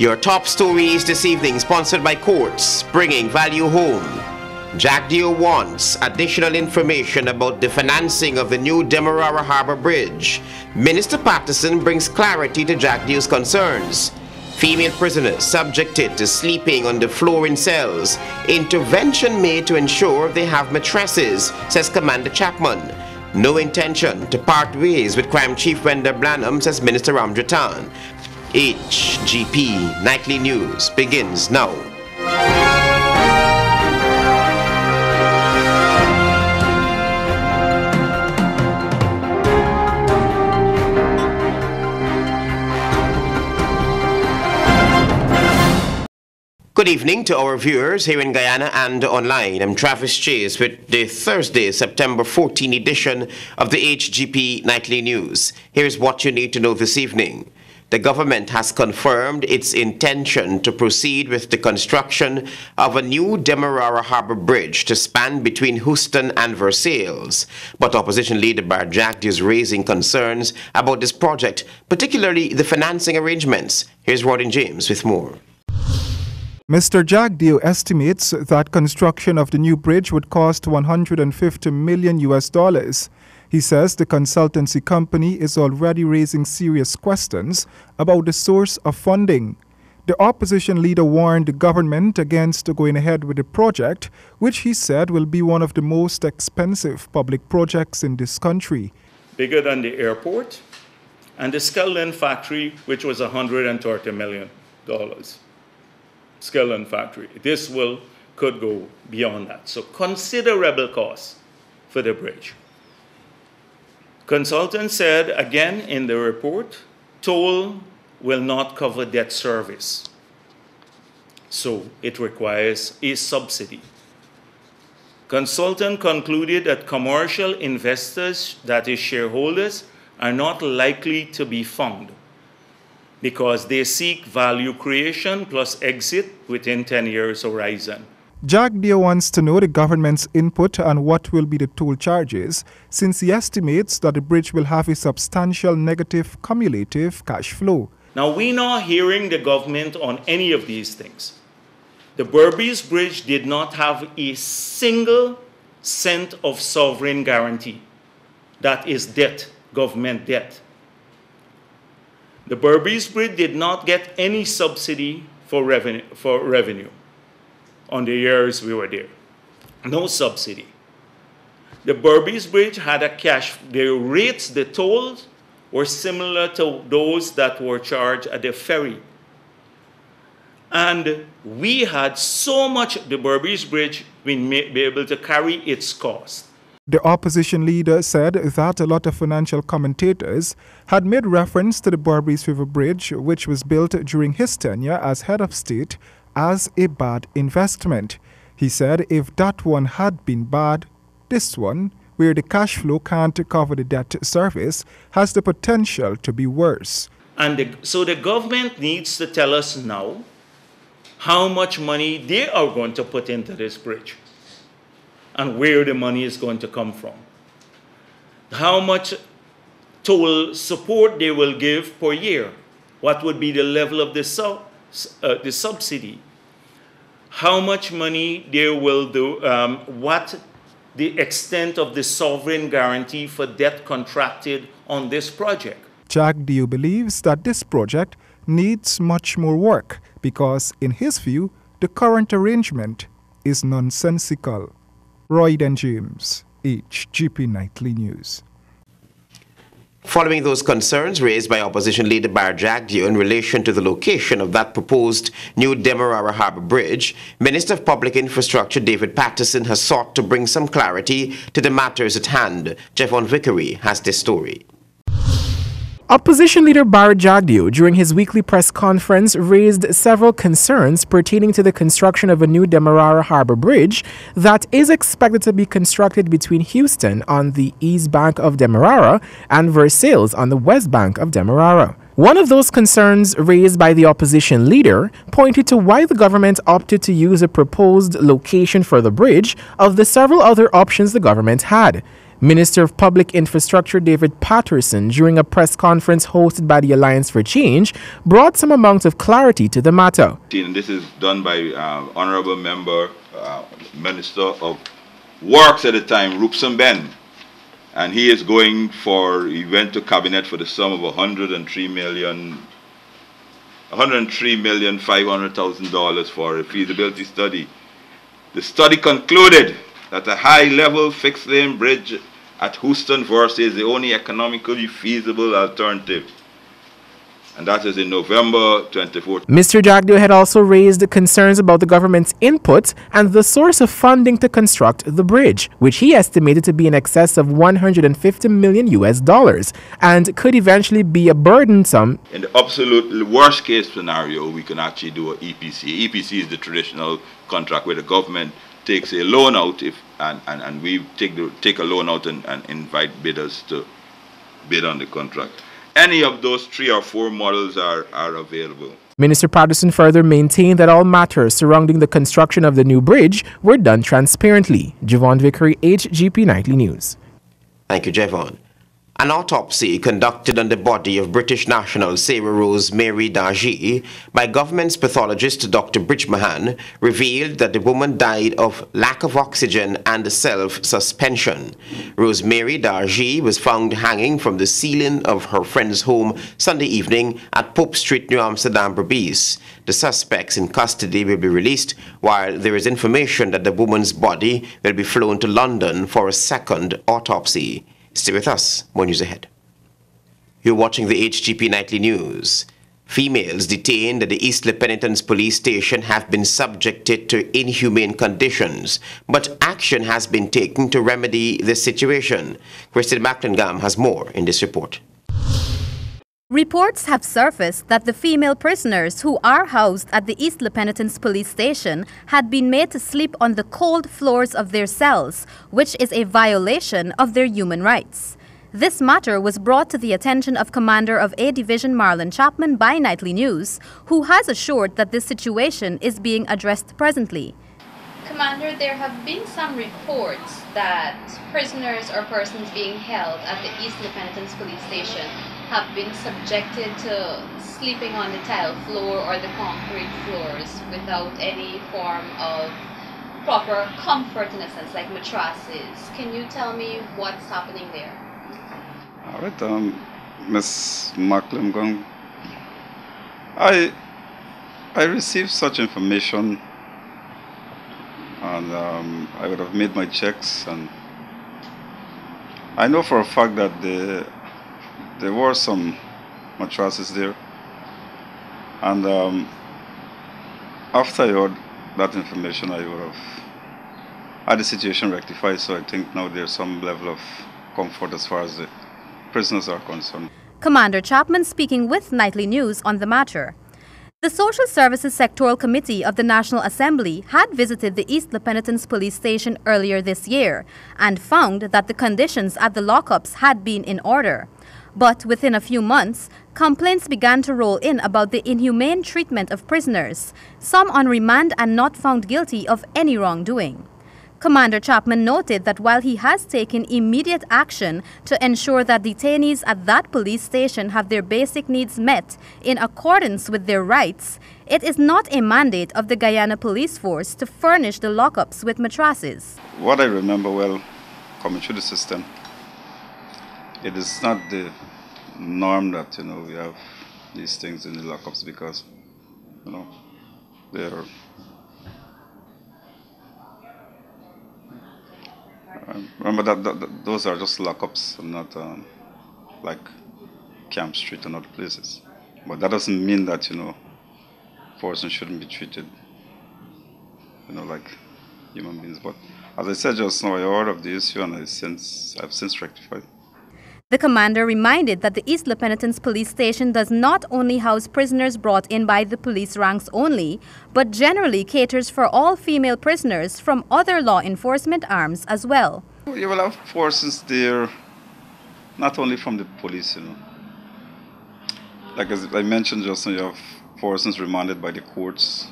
Your top stories this evening, sponsored by Courts, bringing value home. Jagdeo wants additional information about the financing of the new Demerara Harbour Bridge. Minister Patterson brings clarity to Jagdeo's concerns. Female prisoners subjected to sleeping on the floor in cells. Intervention made to ensure they have mattresses, says Commander Chapman. No intention to part ways with Crime Chief Wendell Blanham, says Minister Ramjatan. HGP Nightly News begins now. Good evening to our viewers here in Guyana and online. I'm Travis Chase with the Thursday, September 14 edition of the HGP Nightly News. Here's what you need to know this evening. The government has confirmed its intention to proceed with the construction of a new Demerara Harbour Bridge to span between Houston and Versailles. But opposition leader Bar Jagdeo is raising concerns about this project, particularly the financing arrangements. Here's Rodin James with more. Mr. Jagdeo estimates that construction of the new bridge would cost $150 million. He says the consultancy company is already raising serious questions about the source of funding. The opposition leader warned the government against going ahead with the project, which he said will be one of the most expensive public projects in this country. Bigger than the airport and the Skelton factory, which was $130 million. Skelton factory. This could go beyond that. So considerable costs for the bridge. Consultants said again in the report, toll will not cover debt service. So it requires a subsidy. Consultant concluded that commercial investors, that is shareholders, are not likely to be found because they seek value creation plus exit within 10 years horizon. Jagdeo wants to know the government's input on what will be the toll charges, since he estimates that the bridge will have a substantial negative cumulative cash flow. Now, we're not hearing the government on any of these things. The Berbice Bridge did not have a single cent of sovereign guarantee. That is debt, government debt. The Berbice Bridge did not get any subsidy for revenue on the years we were there. No subsidy. The Berbice Bridge had a cash, the rates, the tolls were similar to those that were charged at the ferry. And we had so much, the Berbice Bridge, we may be able to carry its cost. The opposition leader said that a lot of financial commentators had made reference to the Berbice River Bridge, which was built during his tenure as head of state, as a bad investment. He said if that one had been bad, this one, where the cash flow can't cover the debt service, has the potential to be worse. And so the government needs to tell us now how much money they are going to put into this bridge and where the money is going to come from. How much toll support they will give per year. What would be the level of the subsidy? How much money they will do, what the extent of the sovereign guarantee for debt contracted on this project. Jagdeo believes that this project needs much more work because, in his view, the current arrangement is nonsensical. Royden James, HGP Nightly News. Following those concerns raised by opposition leader Bar Jagdeo in relation to the location of that proposed new Demerara Harbour Bridge, Minister of Public Infrastructure David Patterson has sought to bring some clarity to the matters at hand. Jeffon Vickery has this story. Opposition leader Bar Jagdeo, during his weekly press conference, raised several concerns pertaining to the construction of a new Demerara Harbour Bridge that is expected to be constructed between Houston on the east bank of Demerara and Versailles on the west bank of Demerara. One of those concerns raised by the opposition leader pointed to why the government opted to use a proposed location for the bridge of the several other options the government had. Minister of Public Infrastructure David Patterson, during a press conference hosted by the Alliance for Change, brought some amount of clarity to the matter. And this is done by Honorable Member, Minister of Works at the time, Rupson Ben. And he is going for, he went to Cabinet for the sum of $103,500,000 for a feasibility study. The study concluded that a high-level fixed-lane bridge at Houston Verse is the only economically feasible alternative. And that is in November 2014. Mr. Jagdeo had also raised concerns about the government's input and the source of funding to construct the bridge, which he estimated to be in excess of $150 million and could eventually be a burdensome. In the absolute worst case scenario, we can actually do an EPC. EPC is the traditional contract where the government takes a loan out and we take a loan out and invite bidders to bid on the contract. Any of those 3 or 4 models are available. Minister Patterson further maintained that all matters surrounding the construction of the new bridge were done transparently. Javon Vickery, HGP Nightly News. Thank you, Javon. An autopsy conducted on the body of British national Sarah Rose Mary Dargy by government's pathologist Dr. Bridge Mahan revealed that the woman died of lack of oxygen and self-suspension. Rosemary Dargy was found hanging from the ceiling of her friend's home Sunday evening at Pope Street, New Amsterdam, Berbice. The suspects in custody will be released, while there is information that the woman's body will be flown to London for a second autopsy. Stay with us. More news ahead. You're watching the HGP Nightly News. Females detained at the East Le Penitence police station have been subjected to inhumane conditions, but action has been taken to remedy this situation. Christine Macklingam has more in this report. Reports have surfaced that the female prisoners who are housed at the East Le Penitence police station had been made to sleep on the cold floors of their cells, which is a violation of their human rights. This matter was brought to the attention of Commander of A Division Marlon Chapman by Nightly News, who has assured that this situation is being addressed presently. Commander, there have been some reports that prisoners or persons being held at the East Le Penitence police station have been subjected to sleeping on the tile floor or the concrete floors without any form of proper comfort, in a sense, like mattresses. Can you tell me what's happening there? All right, Ms. Macklingam, I received such information, and I would have made my checks, and I know for a fact that there were some mattresses there, and after I heard that information, I would have had the situation rectified. So I think now there's some level of comfort as far as the prisoners are concerned. Commander Chapman speaking with Nightly News on the matter. The Social Services Sectoral Committee of the National Assembly had visited the East Le Penitence police station earlier this year and found that the conditions at the lockups had been in order. But within a few months, complaints began to roll in about the inhumane treatment of prisoners, some on remand and not found guilty of any wrongdoing. Commander Chapman noted that while he has taken immediate action to ensure that detainees at that police station have their basic needs met in accordance with their rights, it is not a mandate of the Guyana Police Force to furnish the lockups with mattresses. What I remember well, coming through the system, it is not the norm that, we have these things in the lockups because, they're... remember that those are just lockups and not like Camp Street and other places. But that doesn't mean that, persons shouldn't be treated, like human beings. But as I said just now, I heard of the issue and I've since rectified. The commander reminded that the East Le Penitence police station does not only house prisoners brought in by the police ranks only, but generally caters for all female prisoners from other law enforcement arms as well. You will have persons there, not only from the police, Like as I mentioned just now, you have persons remanded by the courts.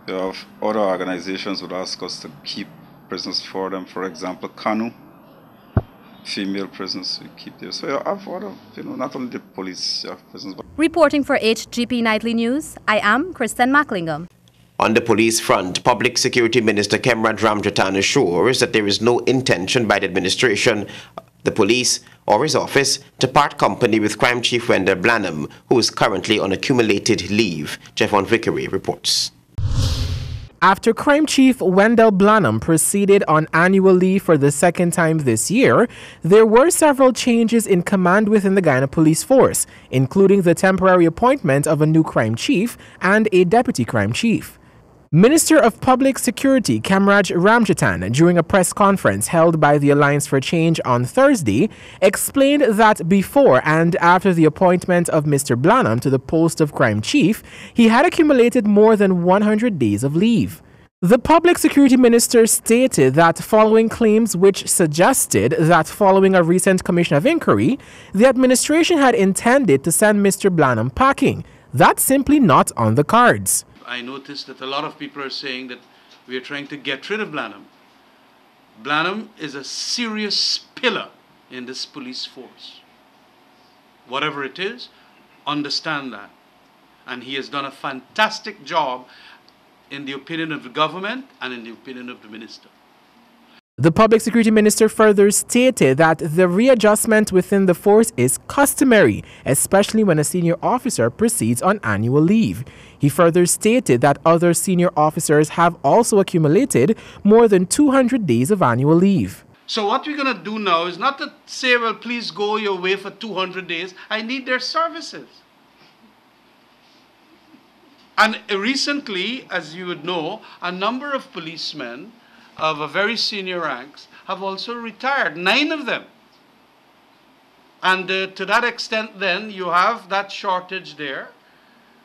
You have other organizations would ask us to keep prisoners for them. For example, CANU. female prisons we keep there. So you have other, not only the police prisons, but... Reporting for HGP Nightly News, I am Kristen Macklingham. On the police front, Public Security Minister Kemraj Ramjatan assures that there is no intention by the administration, the police, or his office to part company with Crime Chief Wendell Blanham, who is currently on accumulated leave. Jeffon Vickery reports. After Crime Chief Wendell Blanham proceeded on annual leave for the second time this year, there were several changes in command within the Guyana Police Force, including the temporary appointment of a new crime chief and a deputy crime chief. Minister of Public Security Kemraj Ramjatan, during a press conference held by the Alliance for Change on Thursday, explained that before and after the appointment of Mr. Blanham to the post of crime chief, he had accumulated more than 100 days of leave. The Public Security Minister stated that following claims which suggested that following a recent Commission of Inquiry, the administration had intended to send Mr. Blanham packing. That's simply not on the cards. I noticed that a lot of people are saying that we are trying to get rid of Blanham. Blanham is a serious pillar in this police force. Whatever it is, understand that. And he has done a fantastic job in the opinion of the government and in the opinion of the minister. The Public Security Minister further stated that the readjustment within the force is customary, especially when a senior officer proceeds on annual leave. He further stated that other senior officers have also accumulated more than 200 days of annual leave. So what we're going to do now is not to say, well, please go your way for 200 days. I need their services. And recently, as you would know, a number of policemen of a very senior ranks have also retired, 9 of them. And to that extent then you have that shortage there,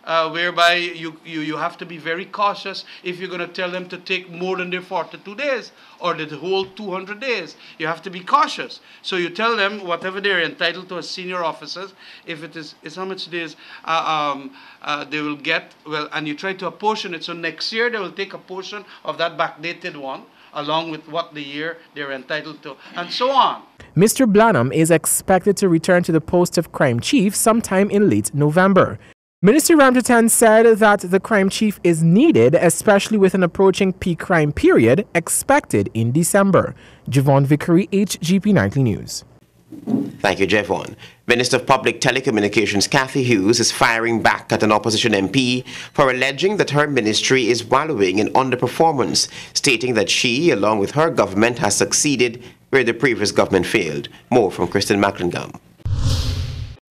whereby you have to be very cautious if you're going to tell them to take more than their 42 days or the whole 200 days. You have to be cautious. So you tell them whatever they're entitled to as senior officers, if it is how much days they will get, well, and you try to apportion it. So next year they will take a portion of that backdated one, along with what the year they're entitled to, and so on. Mr. Blanham is expected to return to the post of crime chief sometime in late November. Minister Ramjatan said that the crime chief is needed, especially with an approaching peak crime period expected in December. Javon Vickery, HGP Nightly News. Thank you, Jeffon. Minister of Public Telecommunications Cathy Hughes is firing back at an opposition MP for alleging that her ministry is wallowing in underperformance, stating that she, along with her government, has succeeded where the previous government failed. More from Kristen Macklingham.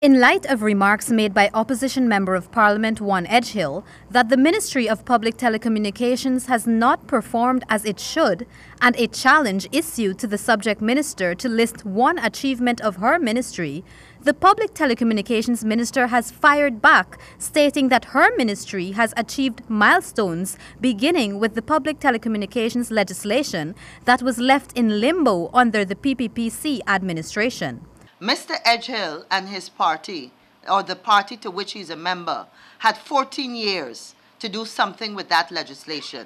In light of remarks made by opposition Member of Parliament Juan Edgehill that the Ministry of Public Telecommunications has not performed as it should, and a challenge issued to the subject minister to list one achievement of her ministry, the Public Telecommunications Minister has fired back, stating that her ministry has achieved milestones beginning with the public telecommunications legislation that was left in limbo under the PPPC administration. Mr. Edgehill and his party, or the party to which he's a member, had 14 years to do something with that legislation.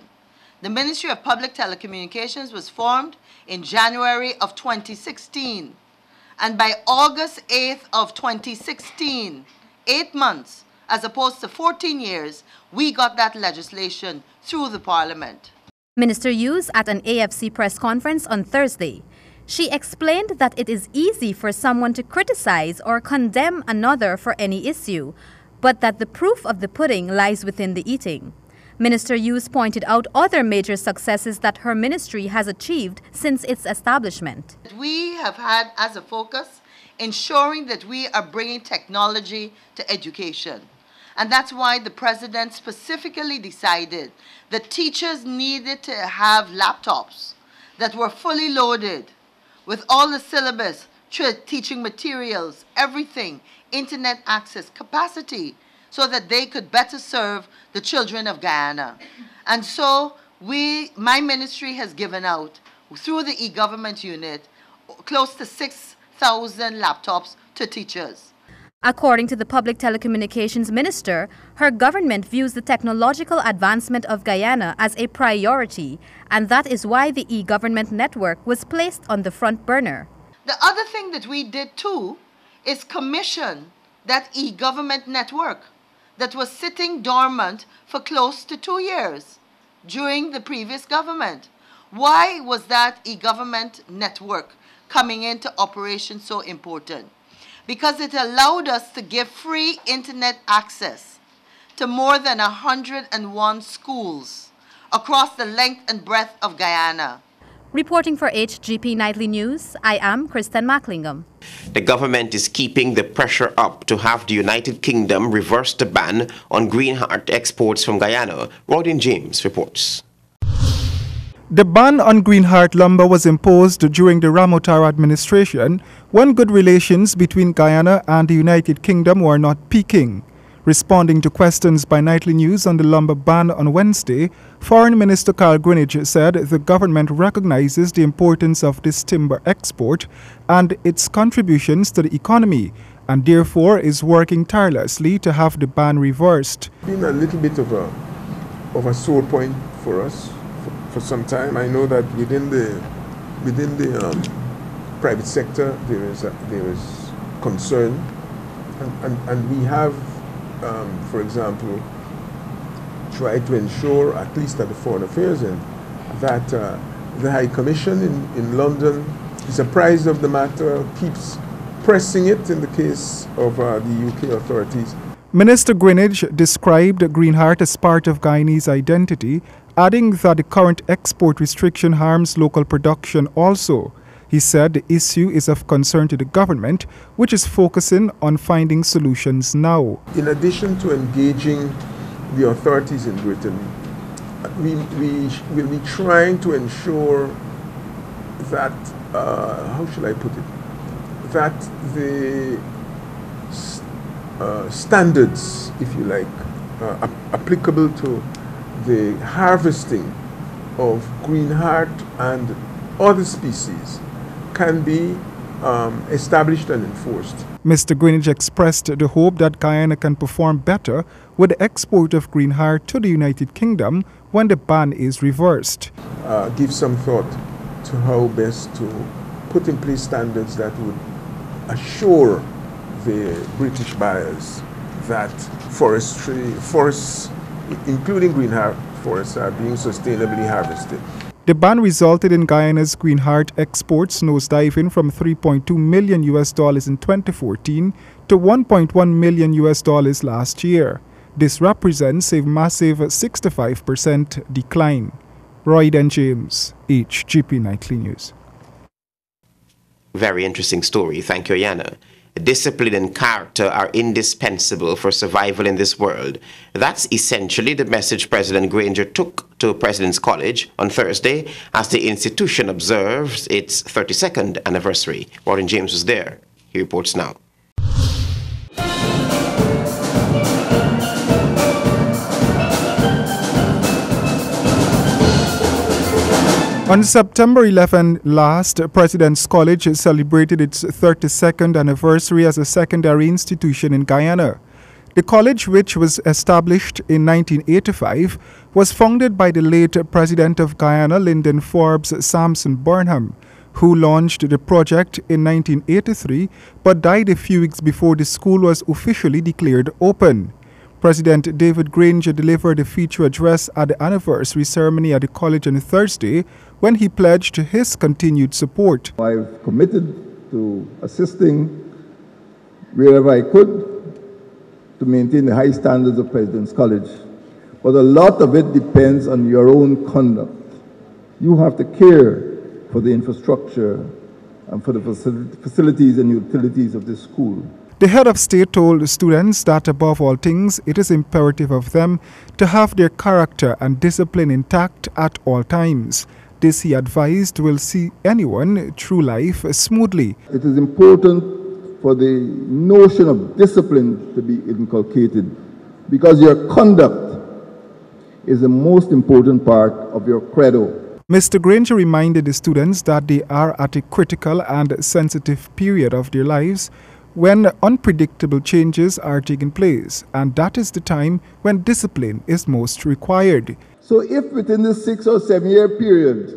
The Ministry of Public Telecommunications was formed in January of 2016. And by August 8th of 2016, 8 months, as opposed to 14 years, we got that legislation through the Parliament. Minister Hughes at an AFC press conference on Thursday. She explained that it is easy for someone to criticize or condemn another for any issue, but that the proof of the pudding lies within the eating. Minister Hughes pointed out other major successes that her ministry has achieved since its establishment. We have had as a focus ensuring that we are bringing technology to education. And that's why the President specifically decided that teachers needed to have laptops that were fully loaded with all the syllabus, teaching materials, everything, internet access, capacity, so that they could better serve the children of Guyana. And so my ministry has given out, through the e-government unit, close to 6,000 laptops to teachers. According to the Public Telecommunications Minister, her government views the technological advancement of Guyana as a priority, and that is why the e-government network was placed on the front burner. The other thing that we did too is commission that e-government network that was sitting dormant for close to 2 years during the previous government. Why was that e-government network coming into operation so important? Because it allowed us to give free internet access to more than 101 schools across the length and breadth of Guyana. Reporting for HGP Nightly News, I am Kristen Macklingham. The government is keeping the pressure up to have the United Kingdom reverse the ban on green heart exports from Guyana. Rodin James reports. The ban on green heart lumber was imposed during the Ramotara administration when good relations between Guyana and the United Kingdom were not peaking. Responding to questions by Nightly News on the lumber ban on Wednesday, Foreign Minister Carl Greenidge said the government recognizes the importance of this timber export and its contributions to the economy, and therefore is working tirelessly to have the ban reversed. It's been a little bit of a sore point for us for some time. I know that within the private sector there is concern, and we have, for example, try to ensure, at least at the Foreign Affairs end, that the High Commission in London is apprised of the matter, keeps pressing it in the case of the UK authorities. Minister Greenidge described green heart as part of Guyanese identity, adding that the current export restriction harms local production also. He said the issue is of concern to the government, which is focusing on finding solutions now. In addition to engaging the authorities in Britain, we will be trying to ensure that, how should I put it, that the standards, if you like, applicable to the harvesting of green heart and other species can be established and enforced. Mr. Greenidge expressed the hope that Guyana can perform better with the export of green heart to the United Kingdom when the ban is reversed. Give some thought to how best to put in place standards that would assure the British buyers that forests, including green heart forests, are being sustainably harvested. The ban resulted in Guyana's green heart exports nosediving from $3.2 million in 2014 to $1.1 million last year. This represents a massive 65% decline. Royden James, HGP Nightly News. Very interesting story. Thank you, Yana. Discipline and character are indispensable for survival in this world. That's essentially the message President Granger took to President's College on Thursday as the institution observes its 32nd anniversary. Warren James was there. He reports now. On September 11 last, President's College celebrated its 32nd anniversary as a secondary institution in Guyana. The college, which was established in 1985, was founded by the late President of Guyana, Lyndon Forbes Sampson Burnham, who launched the project in 1983 but died a few weeks before the school was officially declared open. President David Granger delivered a feature address at the anniversary ceremony at the college on Thursday when he pledged his continued support. I've committed to assisting wherever I could to maintain the high standards of President's College, but a lot of it depends on your own conduct. You have to care for the infrastructure and for the facilities and utilities of this school. The head of state told students that above all things, it is imperative of them to have their character and discipline intact at all times. This, he advised, will see anyone through life smoothly. It is important for the notion of discipline to be inculcated because your conduct is the most important part of your credo. Mr. Granger reminded the students that they are at a critical and sensitive period of their lives when unpredictable changes are taking place, and that is the time when discipline is most required. So if within this 6 or 7 year period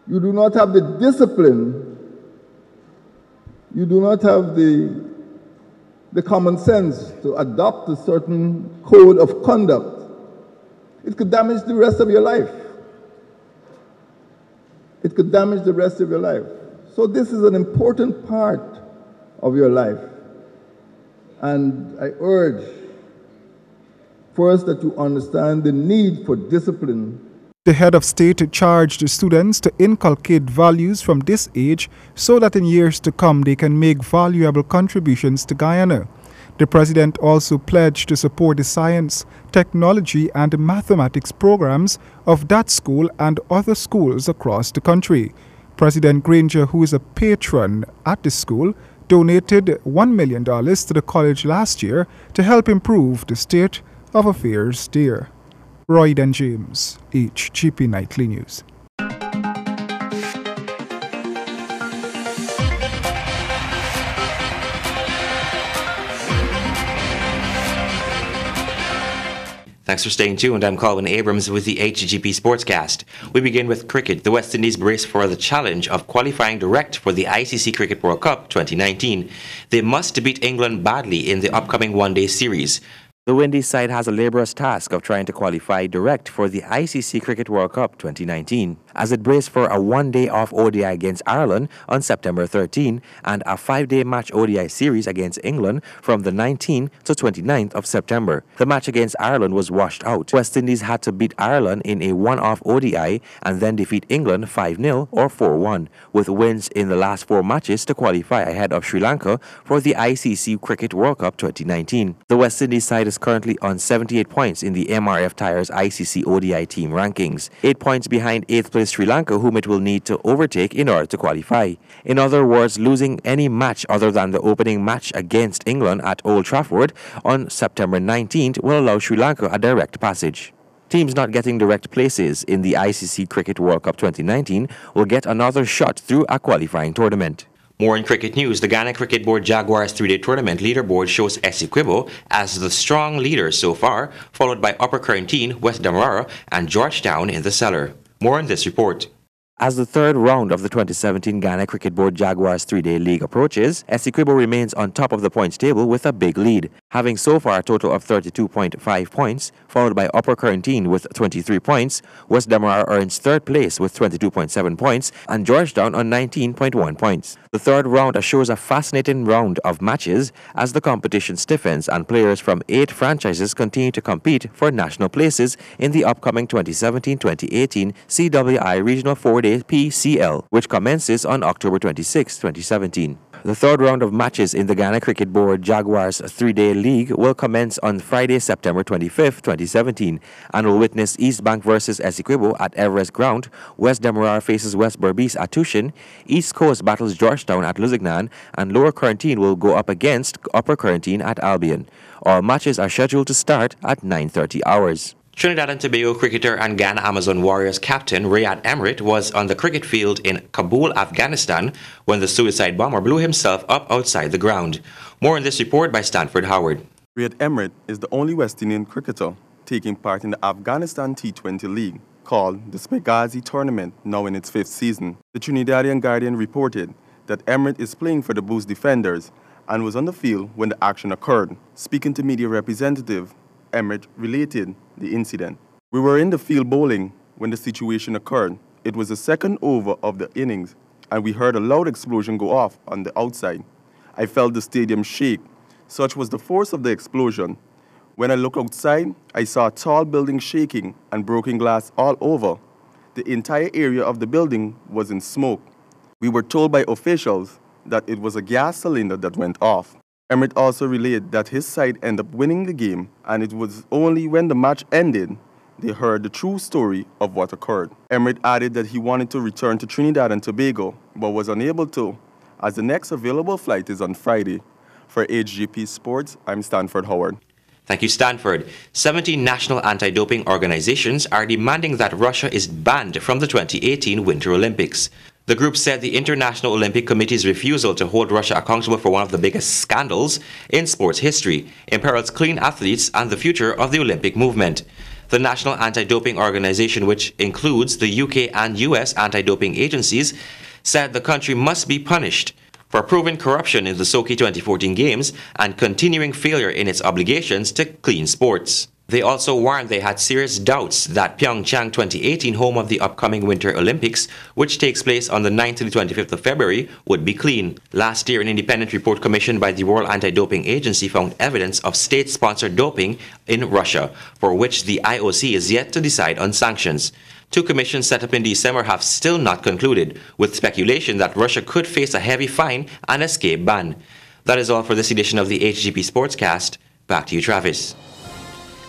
you do not have the discipline, you do not have the common sense to adopt a certain code of conduct, it could damage the rest of your life. It could damage the rest of your life. So this is an important part of your life. And I urge first that you understand the need for discipline. The head of state charged students to inculcate values from this age so that in years to come they can make valuable contributions to Guyana. The president also pledged to support the science, technology and mathematics programs of that school and other schools across the country. President Granger, who is a patron at the school, donated $1 million to the college last year to help improve the state of affairs there. Royden James, HGP Nightly News. Thanks for staying tuned. I'm Colin Abrams with the HGP Sportscast. We begin with cricket. The West Indies brace for the challenge of qualifying direct for the ICC Cricket World Cup 2019. They must beat England badly in the upcoming one-day series. The Windies side has a laborious task of trying to qualify direct for the ICC Cricket World Cup 2019, as it braced for a one-day off ODI against Ireland on September 13 and a 5-day match ODI series against England from the 19th to 29th of September. The match against Ireland was washed out. West Indies had to beat Ireland in a one-off ODI and then defeat England 5-0 or 4-1, with wins in the last 4 matches to qualify ahead of Sri Lanka for the ICC Cricket World Cup 2019. The West Indies side is currently on 78 points in the MRF Tires ICC ODI team rankings, 8 points behind 8th place Sri Lanka, whom it will need to overtake in order to qualify. In other words, losing any match other than the opening match against England at Old Trafford on September 19th will allow Sri Lanka a direct passage. Teams not getting direct places in the ICC Cricket World Cup 2019 will get another shot through a qualifying tournament. More in cricket news, the Ghana Cricket Board Jaguars 3-day tournament leaderboard shows Essequibo as the strong leader so far, followed by Upper Currentine, West Demerara, and Georgetown in the cellar. More in this report. As the third round of the 2017 Ghana Cricket Board Jaguars 3-day league approaches, Essequibo remains on top of the points table with a big lead, having so far a total of 32.5 points, followed by Upper Currentine with 23 points, West Demerara earns third place with 22.7 points, and Georgetown on 19.1 points. The third round assures a fascinating round of matches as the competition stiffens and players from 8 franchises continue to compete for national places in the upcoming 2017-2018 CWI Regional 4-day PCL, which commences on October 26, 2017. The third round of matches in the Ghana Cricket Board Jaguars 3-day league will commence on Friday, September 25, 2017, and will witness East Bank versus Essequibo at Everest Ground, West Demerara faces West Berbice at Tushin, East Coast battles Georgetown at Lusignan, and Lower Currentine will go up against Upper Currentine at Albion. All matches are scheduled to start at 9:30 hours. Trinidad and Tobago cricketer and Ghana Amazon Warriors captain Riyad Emrit was on the cricket field in Kabul, Afghanistan, when the suicide bomber blew himself up outside the ground. More in this report by Stanford Howard. Riyad Emrit is the only West Indian cricketer taking part in the Afghanistan T20 League, called the Spagazi Tournament, now in its 5th season. The Trinidadian Guardian reported that Emrit is playing for the Blues Defenders and was on the field when the action occurred. Speaking to media representative, Emrit related the incident. "We were in the field bowling when the situation occurred. It was the second over of the innings, and we heard a loud explosion go off on the outside. I felt the stadium shake. Such was the force of the explosion. When I looked outside, I saw a tall building shaking and broken glass all over. The entire area of the building was in smoke. We were told by officials that it was a gas cylinder that went off." Emrit also relayed that his side ended up winning the game, and it was only when the match ended they heard the true story of what occurred. Emrit added that he wanted to return to Trinidad and Tobago, but was unable to, as the next available flight is on Friday. For HGP Sports, I'm Stanford Howard. Thank you, Stanford. 17 national anti-doping organizations are demanding that Russia is banned from the 2018 Winter Olympics. The group said the International Olympic Committee's refusal to hold Russia accountable for one of the biggest scandals in sports history imperils clean athletes and the future of the Olympic movement. The National Anti-Doping Organization, which includes the UK and US anti-doping agencies, said the country must be punished for proven corruption in the Sochi 2014 Games and continuing failure in its obligations to clean sports. They also warned they had serious doubts that Pyeongchang 2018, home of the upcoming Winter Olympics, which takes place on the 9th to the 25th of February, would be clean. Last year, an independent report commissioned by the World Anti-Doping Agency found evidence of state-sponsored doping in Russia, for which the IOC is yet to decide on sanctions. Two commissions set up in December have still not concluded, with speculation that Russia could face a heavy fine and escape ban. That is all for this edition of the HGP Sportscast. Back to you, Travis.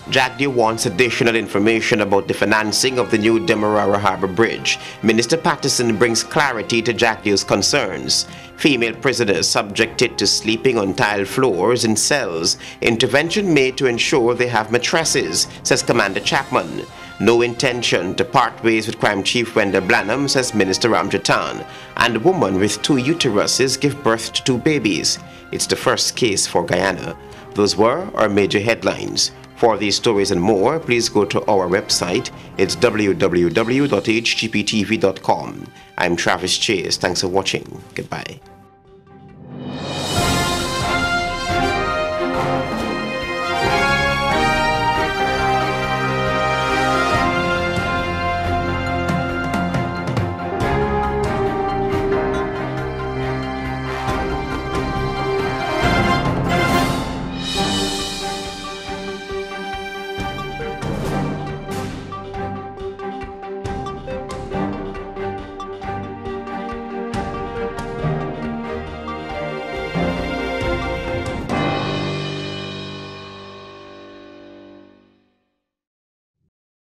Jagdeo wants additional information about the financing of the new Demerara Harbour Bridge. Minister Patterson brings clarity to Jagdeo's concerns. Female prisoners subjected to sleeping on tile floors in cells. Intervention made to ensure they have mattresses, says Commander Chapman. No intention to part ways with Crime Chief Wendell Blanham, says Minister Ramjatan. And a woman with 2 uteruses give birth to 2 babies. It's the first case for Guyana. Those were our major headlines. For these stories and more, please go to our website. It's www.hgptv.com. I'm Travis Chase. Thanks for watching. Goodbye.